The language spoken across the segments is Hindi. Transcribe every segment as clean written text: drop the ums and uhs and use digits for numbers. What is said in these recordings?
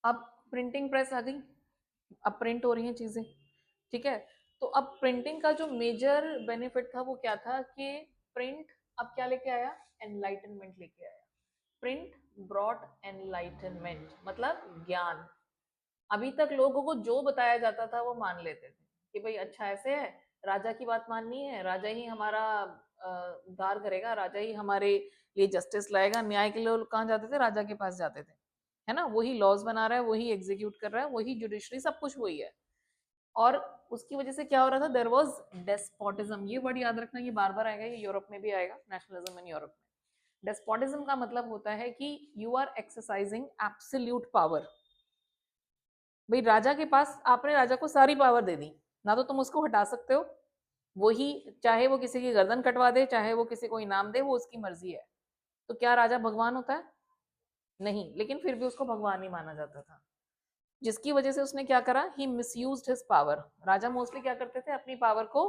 अब प्रिंटिंग प्रेस आ गई, अब प्रिंट हो रही हैं चीजें, ठीक है। तो अब प्रिंटिंग का जो मेजर बेनिफिट था वो क्या था कि प्रिंट अब क्या लेके आया, एनलाइटनमेंट लेके आया। प्रिंट ब्रॉट एनलाइटनमेंट मतलब ज्ञान। अभी तक लोगों को जो बताया जाता था वो मान लेते थे कि भाई अच्छा ऐसे है, राजा की बात माननी है, राजा ही हमारा उद्धार करेगा, राजा ही हमारे लिए जस्टिस लाएगा। न्याय के लिए लोग कहाँ जाते थे, राजा के पास जाते थे, है ना। वही लॉज बना रहा है, वही एग्जीक्यूट कर रहा है, वही जुडिशरी, सब कुछ वही है। और उसकी वजह से क्या हो रहा था, देयर वाज डेस्पोटिज्म। ये वर्ड याद रखना, ये बार बार आएगा, ये यूरोप में भी आएगा, नेशनलिज्म इन यूरोप में। डेस्पोटिज्म का मतलब होता है कि you are exercising absolute power. भाई राजा के पास, आपने राजा को सारी पावर दे दी, ना तो तुम उसको हटा सकते हो, वही चाहे वो किसी की गर्दन कटवा दे, चाहे वो किसी को इनाम दे, वो उसकी मर्जी है। तो क्या राजा भगवान होता है? नहीं, लेकिन फिर भी उसको भगवान ही माना जाता था। जिसकी वजह से उसने क्या करा, ही मिसयूज्ड हिज पावर। राजा मोस्टली क्या करते थे, अपनी पावर को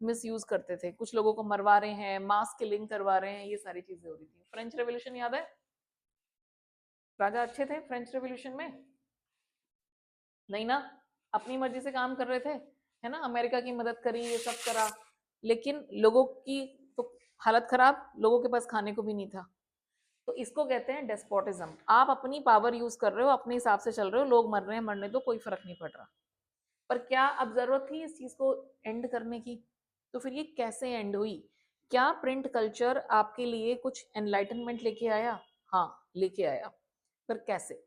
मिसयूज करते थे, कुछ लोगों को मरवा रहे हैं, मास किलिंग करवा रहे हैं, ये सारी चीजें हो रही थी। फ्रेंच रेवोल्यूशन याद है, राजा अच्छे थे फ्रेंच रेवोल्यूशन में? नहीं ना, अपनी मर्जी से काम कर रहे थे, है ना। अमेरिका की मदद करी, ये सब करा, लेकिन लोगों की तो हालत खराब, लोगों के पास खाने को भी नहीं था। तो इसको कहते हैं डेस्पोटिज्म। आप अपनी पावर यूज कर रहे हो, अपने हिसाब से चल रहे हो, लोग मर रहे हैं, मरने दो, कोई फर्क नहीं पड़ रहा। पर क्या अब जरूरत थी इस चीज को एंड करने की? तो फिर ये कैसे एंड हुई? क्या प्रिंट कल्चर आपके लिए कुछ एनलाइटनमेंट लेके आया? हाँ, लेके आया। पर कैसे?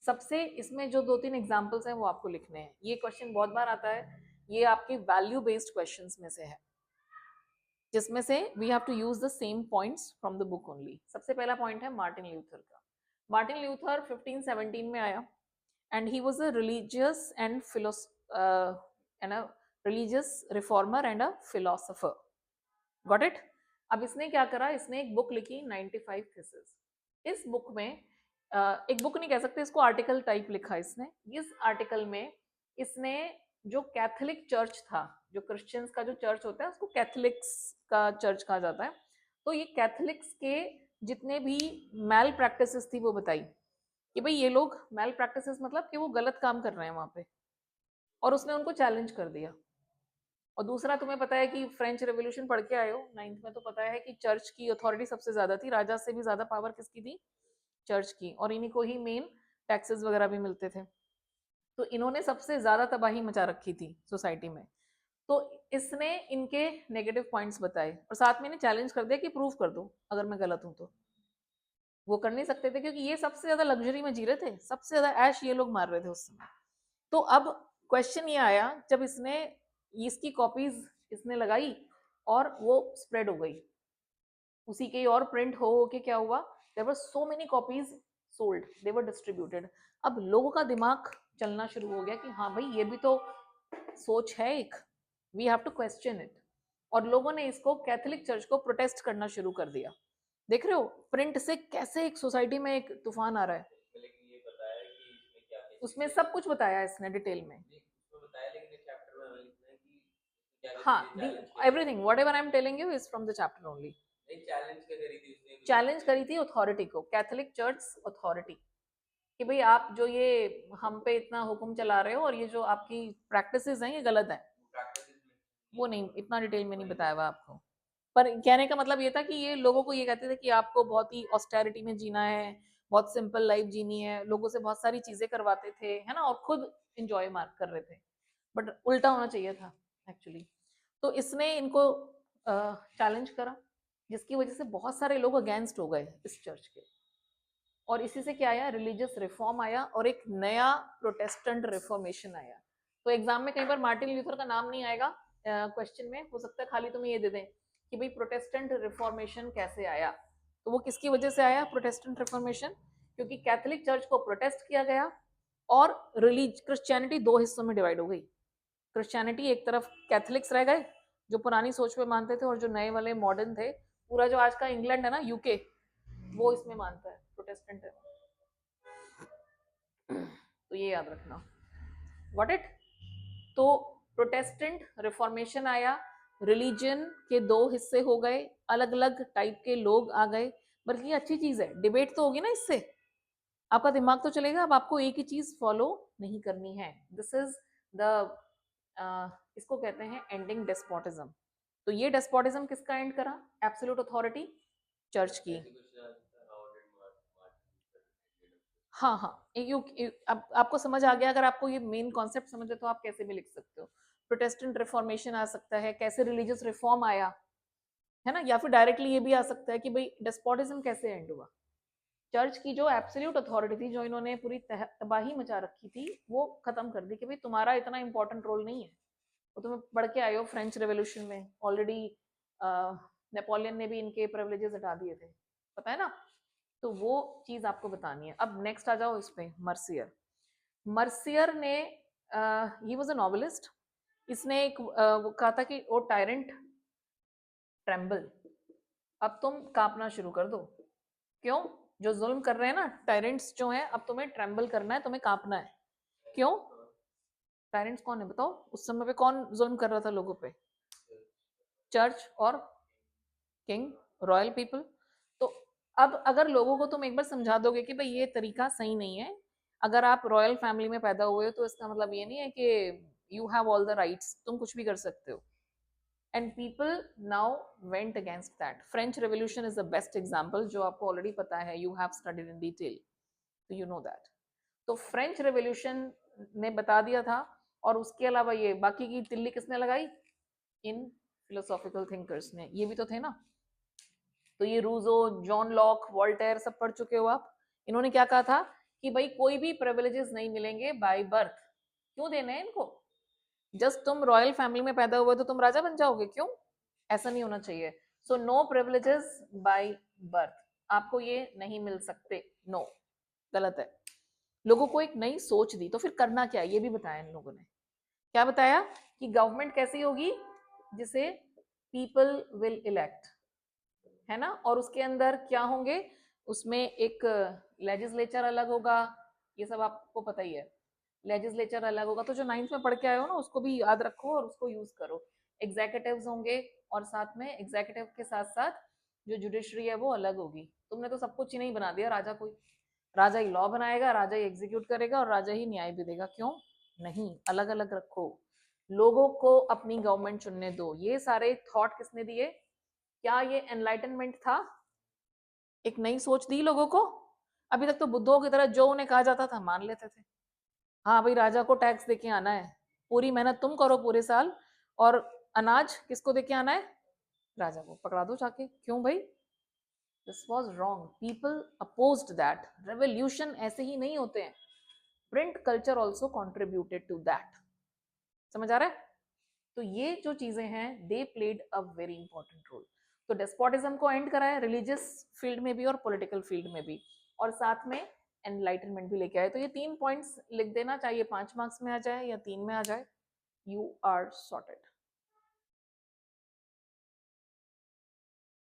सबसे इसमें जो 2-3 एग्जांपल्स हैं वो आपको लिखने हैं। ये क्वेश्चन बहुत बार आता है, ये आपके वैल्यू बेस्ड क्वेश्चंस में से है, जिसमें से we have to use the same points from the book only. सबसे पहला पॉइंट है मार्टिन ल्यूथर का। मार्टिन ल्यूथर 1517 में आया, and he was a religious and religious reformer and a philosopher. Got it. अब इसने क्या करा, इसने एक बुक लिखी 95 थीसिस। इस बुक में एक बुक नहीं कह सकते इसको, आर्टिकल टाइप लिखा इसने। इस आर्टिकल में इसने जो कैथोलिक चर्च था, जो क्रिश्चियंस का जो चर्च होता है उसको कैथोलिक्स का चर्च कहा जाता है, तो ये कैथोलिक्स के जितने भी मैल प्रैक्टिसेस थी वो बताई कि भाई ये लोग मैल प्रैक्टिसेस मतलब कि वो गलत काम कर रहे हैं वहां पे, और उसने उनको चैलेंज कर दिया। और दूसरा, तुम्हें पता है कि फ्रेंच रेवोल्यूशन पढ़ के आए हो 9th में, तो पता है कि चर्च की अथॉरिटी सबसे ज्यादा थी, राजा से भी ज्यादा पावर किसकी थी, चर्च की, और इन्हीं को ही मेन टैक्सेस वगैरह भी मिलते थे। तो इन्होंने सबसे ज्यादा तबाही मचा रखी थी सोसाइटी में। तो इसने इनके नेगेटिव पॉइंट्स बताए और साथ में इन्हें चैलेंज कर दिया कि प्रूव कर दो अगर मैं गलत हूं तो। वो कर नहीं सकते थे क्योंकि ये सबसे ज्यादा लग्जरी में जी रहे थे, सबसे ज्यादा ऐश ये लोग मार रहे थे उस समय। तो अब क्वेश्चन ये आया जब इसने इसकी कॉपीज इसने लगाई और वो स्प्रेड हो गई, उसी के और प्रिंट हो के क्या हुआ, there were so many copies sold, they were distributed. अब लोगों का दिमाग चलना शुरू हो गया कि हाँ भाई ये भी तो सोच है एक, we have to question it. और लोगों ने इसको कैथोलिक चर्च को प्रोटेस्ट करना शुरू कर दिया। देख रहे हो प्रिंट से कैसे एक सोसाइटी में एक तूफान आ रहा है। लेकिन ये बताया कि इसमें क्या है, उसमें सब कुछ बताया इसने डिटेल में। उसमें बताया, लेकिन इस चैप्टर में हमें लिखना है कि क्या हाँ, everything what ever I am telling you is from the chapter only. Challenge करी थी अथॉरिटी को, कैथोलिक चर्च अथॉरिटी, कि भाई आप जो ये हम पे इतना हुक्म चला रहे हो और ये जो आपकी प्रैक्टिसेस हैं ये गलत है। वो नहीं, इतना डिटेल में नहीं बताया हुआ आपको, पर कहने का मतलब ये था कि ये लोगों को ये कहते थे कि आपको बहुत ही ऑस्टेरिटी में जीना है, बहुत सिंपल लाइफ जीनी है, लोगों से बहुत सारी चीजें करवाते थे, है ना, और खुद इंजॉय मार कर रहे थे। बट उल्टा होना चाहिए था एक्चुअली। तो इसने इनको चैलेंज करा, जिसकी वजह से बहुत सारे लोग अगेंस्ट हो गए इस चर्च के, और इसी से क्या आया, रिलीजियस रिफॉर्म आया और एक नया प्रोटेस्टेंट रिफॉर्मेशन आया। तो एग्जाम में कई बार मार्टिन ल्यूथर का नाम नहीं आएगा क्वेश्चन में, हो सकता है खाली तुम्हें ये दे दें कि भाई प्रोटेस्टेंट रिफॉर्मेशन कैसे आया। तो वो किसकी वजह से आया प्रोटेस्टेंट रिफॉर्मेशन, क्योंकि कैथोलिक चर्च को प्रोटेस्ट किया गया और क्रिश्चियनिटी दो हिस्सों में डिवाइड हो गई। क्रिश्चियनिटी एक तरफ, कैथोलिक्स रह गए जो पुरानी सोच पे मानते थे, और जो नए वाले मॉडर्न थे, पूरा जो आज का इंग्लैंड है ना, यूके, वो इसमें मानता है प्रोटेस्टेंट है। तो ये याद रखना, व्हाट इट। तो प्रोटेस्टेंट रिफॉर्मेशन आया, रिलीजन के दो हिस्से हो गए, अलग अलग टाइप के लोग आ गए। बल्कि ये अच्छी चीज है, डिबेट तो होगी ना इससे, आपका दिमाग तो चलेगा, अब आपको एक ही चीज फॉलो नहीं करनी है। दिस इज द इसको कहते हैं एंडिंग डेस्पोटिज्म। तो ये डेस्पोटिज्म किसका एंड करा? एब्सोल्यूट अथॉरिटी, चर्च की। हाँ हाँ, अब आपको समझ आ गया। अगर आपको ये मेन कॉन्सेप्ट समझ है तो आप कैसे भी लिख सकते हो। प्रोटेस्टेंट रिफॉर्मेशन आ सकता है, कैसे रिलीजियस रिफॉर्म आया, है ना, या फिर डायरेक्टली ये भी आ सकता है कि भाई डेस्पोटिज्म कैसे एंड हुआ। चर्च की जो एब्सोल्यूट अथॉरिटी थी, जो इन्होंने पूरी तबाही मचा रखी थी, वो खत्म कर दी कि भाई तुम्हारा इतना इंपॉर्टेंट रोल नहीं है। वो तुम्हें पढ़ के आए हो फ्रेंच रेवोल्यूशन में, ऑलरेडी नेपोलियन ने भी इनके प्रिविलेजेस हटा दिए थे, पता है ना। तो वो चीज आपको बतानी है। अब नेक्स्ट आ जाओ इस पे, मर्सियर। मर्सियर ने ही वाज अ नॉवेलिस्ट। इसने एक वो कहा था कि ओ टायरेंट ट्रेम्बल, अब तुम कांपना शुरू कर दो। क्यों? जो जुल्म कर रहे हैं ना टायरेंट्स जो हैं, अब तुम्हें ट्रेम्बल करना है, तुम्हें कांपना है। क्यों? टायरेंट्स कौन है बताओ? उस समय पे कौन जुल्म कर रहा था लोगों पे? चर्च और किंग, रॉयल पीपल। तो अब अगर लोगों को तुम एक बार समझा दोगे कि भाई ये तरीका सही नहीं है, अगर आप रॉयल फैमिली में पैदा हुए हो तो इसका मतलब ये नहीं है कि you have all the rights, तुम कुछ भी कर सकते हो। And people now went against that. French revolution is the best example, जो आपको ऑलरेडी पता है, you have studied in detail, तो यू नो दैट। तो फ्रेंच रेवोल्यूशन ने बता दिया था। और उसके अलावा ये बाकी की तिल्ली किसने लगाई? इन फिलोसॉफिकल थिंकर्स ने, ये भी तो थे ना। तो ये रूजो, जॉन लॉक, वॉल्टेयर सब पढ़ चुके हो आप। इन्होंने क्या कहा था कि भाई कोई भी प्रिविलेजेस नहीं मिलेंगे बाय बर्थ। क्यों देने हैं इनको? जस्ट तुम रॉयल फैमिली में पैदा हुए तो तुम राजा बन जाओगे? क्यों? ऐसा नहीं होना चाहिए। So no privileges by birth, आपको ये नहीं मिल सकते। नो, गलत है। लोगों को एक नई सोच दी, तो फिर करना क्या है ये भी बताया इन लोगों ने। क्या बताया? कि गवर्नमेंट कैसी होगी? जिसे पीपल विल इलेक्ट, है ना। और उसके अंदर क्या होंगे? उसमें एक लेजिस्लेचर अलग होगा, ये सब आपको पता ही है। लेजिस्लेचर अलग होगा, तो जो 9th में पढ़ के आए हो ना उसको भी याद रखो और उसको यूज करो। एग्जीक्यूटिव्स होंगे, और साथ में एग्जीक्यूटिव के साथ साथ जो जुडिशरी है वो अलग होगी। तुमने तो सब कुछ ही नहीं बना दिया राजा कोई। राजा ही लॉ बनाएगा, राजा ही एग्जीक्यूट करेगा और राजा ही न्याय भी देगा। क्यों नहीं? अलग अलग रखो, लोगों को अपनी गवर्नमेंट चुनने दो। ये सारे थॉट किसने दिए? क्या ये एनलाइटनमेंट था? एक नई सोच दी लोगों को। अभी तक तो बुद्धों की तरह जो उन्हें कहा जाता था मान लेते थे। हाँ भाई, राजा को टैक्स देके आना है, पूरी मेहनत तुम करो पूरे साल, और अनाज किसको देके आना है? राजा को। पकड़ा दो जाके। क्यों भाई? This was wrong, people opposed that. Revolution ऐसे ही नहीं होते हैं। Print culture also contributed to that. समझ आ रहा है? तो ये जो चीजें हैं, they played a very important role. तो डेस्पोटिज्म को एंड करा है, रिलीजियस फील्ड में भी और पॉलिटिकल फील्ड में भी, और साथ में एनलाइटनमेंट भी लेके आए। तो ये 3 पॉइंट्स लिख देना चाहिए, 5 मार्क्स में आ जाए या 3 में आ जाए, यू आर सॉर्टेड।